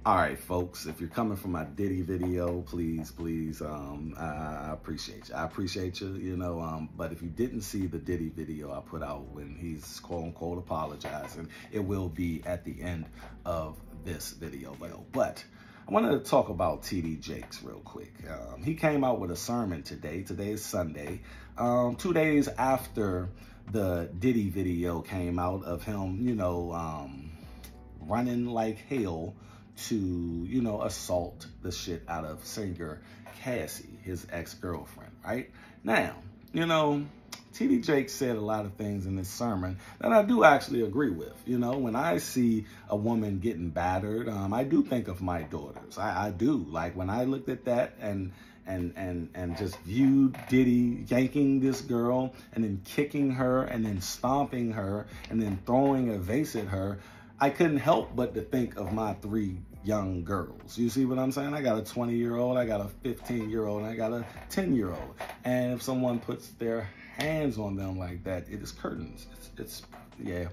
All right, folks, if you're coming from my Diddy video, please, I appreciate you. I appreciate you, but if you didn't see the Diddy video I put out when he's quote unquote apologizing, it will be at the end of this video. But I wanted to talk about TD Jakes real quick. He came out with a sermon today. Today is Sunday, 2 days after the Diddy video came out of him, running like hell to, assault the shit out of singer Cassie, his ex-girlfriend, right? Now, TD Jakes said a lot of things in this sermon that I do actually agree with. When I see a woman getting battered, I do think of my daughters. I do. Like when I looked at that and just viewed Diddy yanking this girl and then kicking her and then stomping her and then throwing a vase at her, I couldn't help but to think of my 3 young girls. You see what I'm saying? I got a 20-year-old, I got a 15-year-old, and I got a 10-year-old. And if someone puts their hands on them like that, it is curtains. Yeah.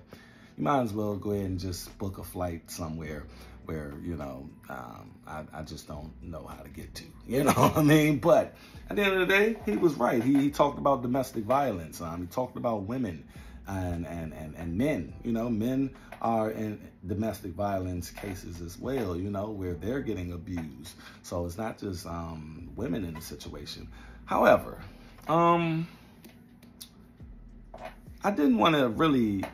You might as well go ahead and just book a flight somewhere where, I just don't know how to get to. You know what I mean? But at the end of the day, he was right. He talked about domestic violence. He talked about women and men. Men are in domestic violence cases as well, where they're getting abused. So it's not just women in the situation. However, I didn't want to really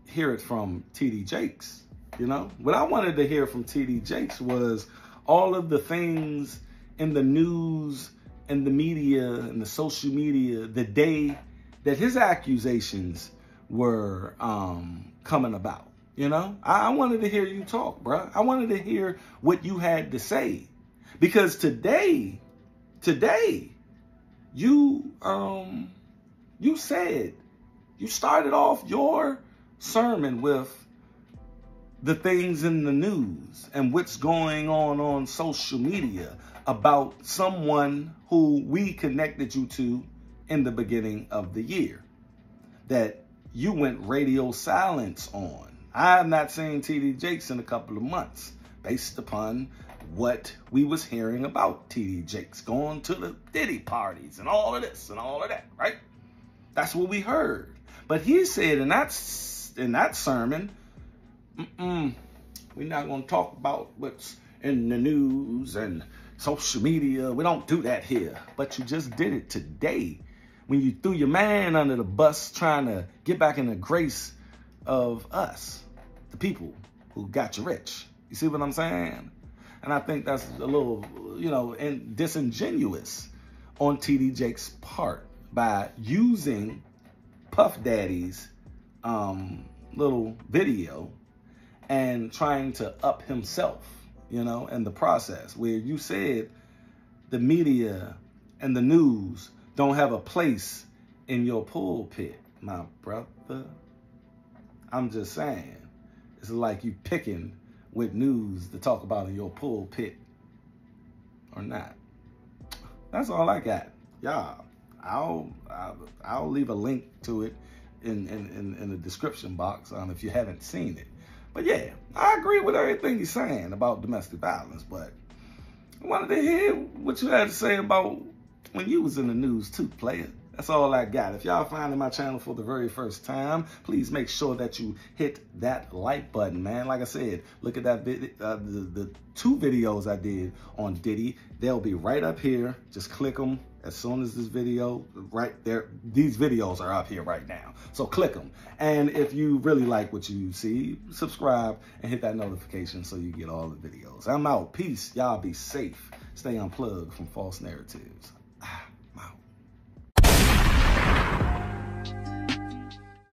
hear it from TD Jakes. What I wanted to hear from TD Jakes was all of the things in the news and the media and the social media the day that his accusations were coming about. I wanted to hear you talk, bruh. I wanted to hear what you had to say, because today, you said, you started off your sermon with the things in the news and what's going on social media about someone who we connected you to in the beginning of the year that you went radio silence on. I have not seen TD Jakes in a couple of months based upon what we was hearing about TD Jakes going to the Diddy parties and all of this and all of that, right? That's what we heard. But he said in that sermon, we're not going to talk about what's in the news and social media. We don't do that here. But you just did it today when you threw your man under the bus trying to get back in the grace of us, the people who got you rich. You see what I'm saying? And I think that's a little, disingenuous on TD Jakes' part by using Puff Daddy's little video and trying to up himself, in the process, where you said the media and the news don't have a place in your pulpit, my brother. I'm just saying, it's like you picking with news to talk about in your pulpit or not. That's all I got. Y'all, I'll leave a link to it in the description box if you haven't seen it. But yeah, I agree with everything he's saying about domestic violence, but I wanted to hear what you had to say about when you was in the news too, player. That's all I got. If y'all finding my channel for the very first time, please make sure that you hit that like button, man. Like I said, look at that the 2 videos I did on Diddy. They'll be right up here. Just click them as soon as this video, right there. These videos are up here right now. So click them. And if you really like what you see, subscribe and hit that notification so you get all the videos. I'm out. Peace. Y'all be safe. Stay unplugged from false narratives.